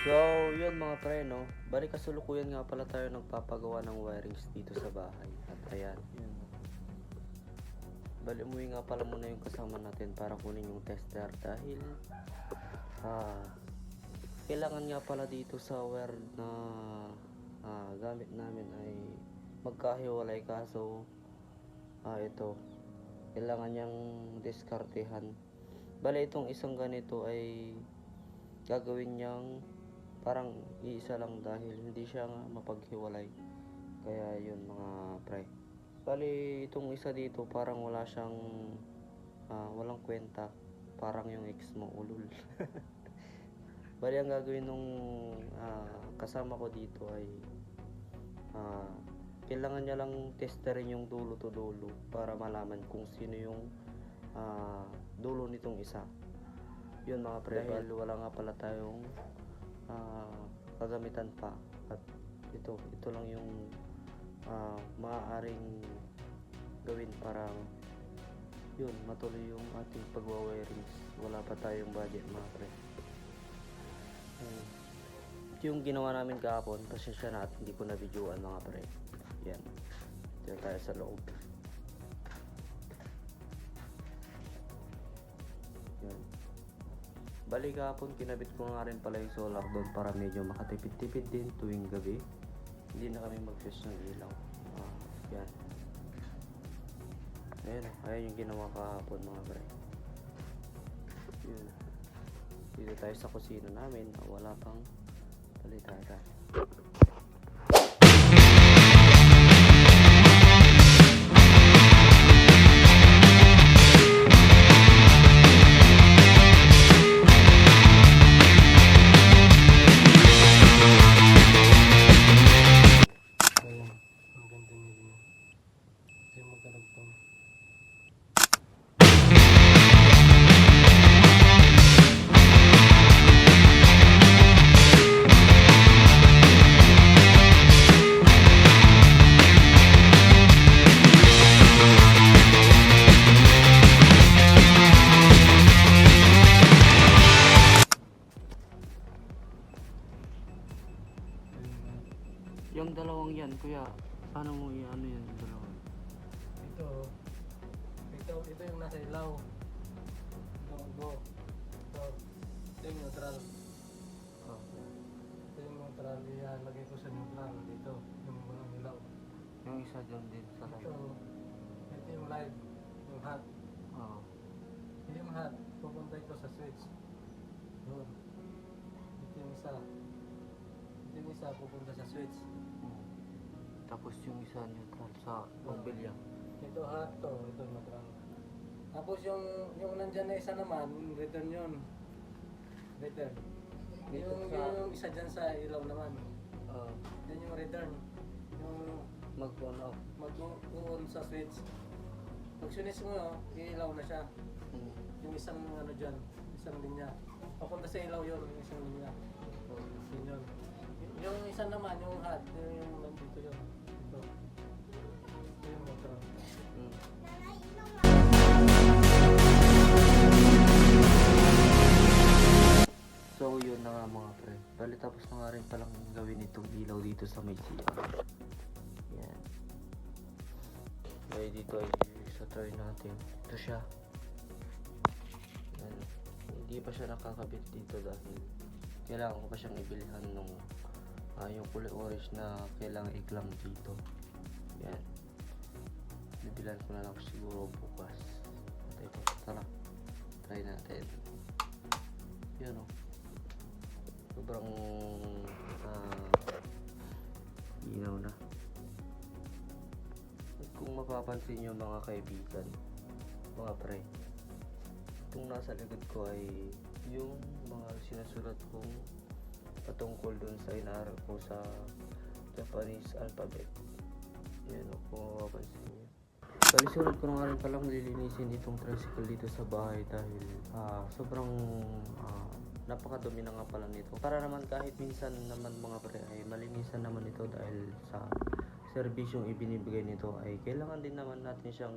So, yun mga pre, no? Bali kasalukuyan nga pala tayo nagpapagawa ng wirings dito sa bahay. At ayan, yun. Bali umuwi nga pala muna yung kasama natin para kunin yung tester dahil ah, kailangan nga pala dito sa wire na gamit namin ay magkahiwalay kaso ito kailangan niyang diskartehan. Bali itong isang ganito ay gagawin niyang parang iisa lang dahil hindi siya nga mapaghiwalay. Kaya yun mga pre. Bali itong isa dito parang wala siyang walang kwenta. Parang yung ex mo ulul. Bali ang gagawin nung kasama ko dito ay kailangan niya lang testerin yung dulo to dulo para malaman kung sino yung dulo nitong isa. Yun mga pre, dahil wala nga pala tayong kagamitan pa at ito lang yung maaaring gawin para yun matuloy yung ating pagwa-wirings. Wala pa tayong budget mga pre. Ito yung ginawa namin kahapon, pasensya na at hindi ko na videoan mga pre. Yan, dito tayo sa loob. Yan. Bali kahapon kinabit ko nga rin pala yung solar doon para medyo makatipid-tipid din tuwing gabi. Hindi na kami mag-fuse ng ilaw. Yan. Ayan yung ginawa kahapon mga pre. Yun. Dito tayo sa kusina namin, wala pang palitata. Yung dalawang yan, kuya, paano mo i-ano yan yung dalawang? Ito yung nasa ilaw. Ito yung neutral. Ito yung neutral. Lagay ko sa neutral dito. Yung mga ilaw. Yung isa dyan din sa live. Ito yung live. Yung hot. Yung hot. Pupunta ito sa switch. Doon. Ito yung isa. Ito yung isa pupunta sa switch. Tapos yung isa neutral sa mobilya. Ito hot to. Ito neutral. Tapos yung nandyan na isa naman, return yun. Return. Yung isa dyan sa ilaw naman. Yan yung return. Yung Mag-on off. mag-on sa switch. Pag sunis mo, ilaw na siya. Yung isang ano dyan, isang linya. Papunta sa ilaw yun, yung isang linya. Yun yun. Yung isa naman, yung hot, yung nandito yun. Ito. Ito yung motor. So yun na nga mga pre. Bali tapos na nga rin palang gawin itong ilaw dito sa may CR. Yan. Bali dito ay isa try natin. Ito siya. Yan. Hindi pa siya nakakabit dito dahil kailangan ko pa siyang ibilihan nung yung kulay orange na kailangan i-clamp dito. Yan. Bibilan ko na lang siguro bukas. Tara. Try natin. Yan o. Sobrang inaw na. At kung mapapansin nyo mga kaibigan, mga pre, itong nasa likod ko ay yung mga sinasulat kong patungkol dun sa inaaral ko sa Japanese alphabet. Yan o, kung mapapansin nyo. Kalisunod ko na nga rin palang lilinisin itong tricycle dito sa bahay dahil sobrang napakadumi na nga pala nito. Para naman kahit minsan naman mga pre ay malinisan naman ito dahil sa serbisyong ibinibigay nito ay kailangan din naman natin siyang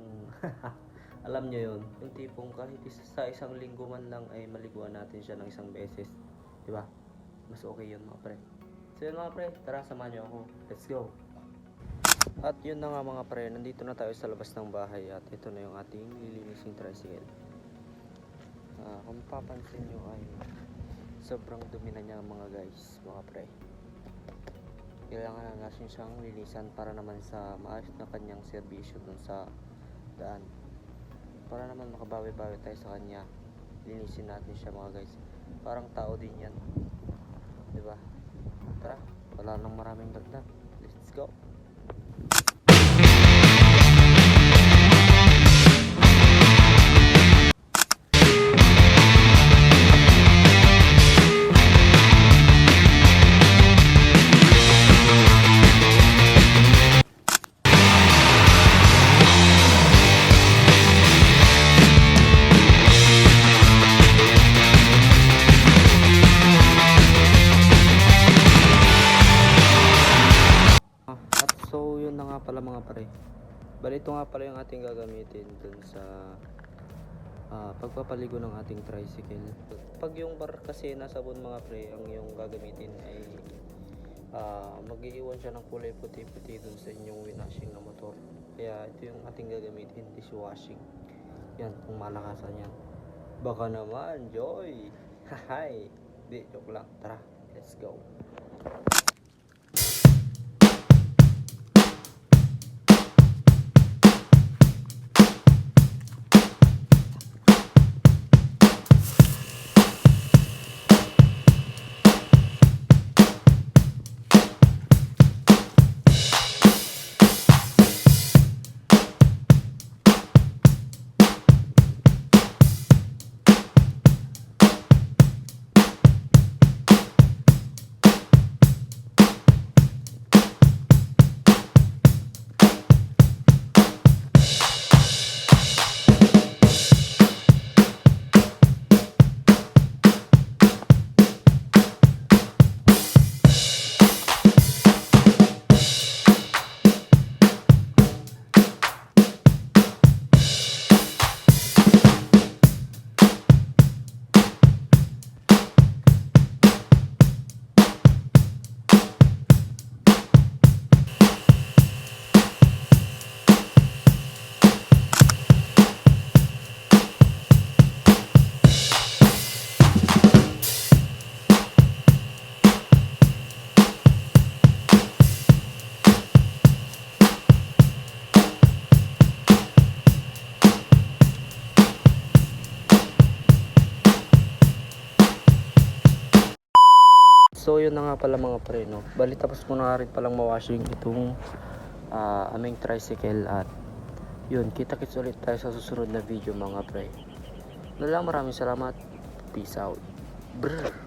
alam nyo yun, yung tipong kahit sa isang linggo man lang ay maliguan natin siya ng isang beses, di ba? mas okay yun mga pre. So yun mga pre, tara samahan nyo ako. Let's go! At yun na nga mga pre, nandito na tayo sa labas ng bahay at ito na yung ating lilinising tricycle. Kung papansin nyo ay sobrang dumi na niya mga guys, mga pre. Kailangan na natin siyang linisan para naman sa maayos na kanyang serbisyo dun sa daan. Para naman makabawi-bawi tayo sa kanya, linisin natin siya mga guys. Parang tao din yan, diba? Tara, wala nang maraming dagdag. Let's go! At so yun na nga pala mga pre. Bali ito nga pala yung ating gagamitin dun sa pagpapaligo ng ating tricycle. Pag yung bar kasi nasa sabon mga pre, ang yung gagamitin ay mag-iiwan siya ng kulay puti-puti dun sa inyong winashing na motor. Kaya ito yung ating gagamitin, dishwashing. Yan, kung malakasan yan. Baka naman, Joy! Hahay! Di, joke lang. Tara, let's go! So yun na nga pala mga pre, no? Bali tapos ko na rin palang mawashing itong aming tricycle. At yun, kita-kits ulit tayo sa susunod na video mga pre. Maraming salamat. Peace out. Brr.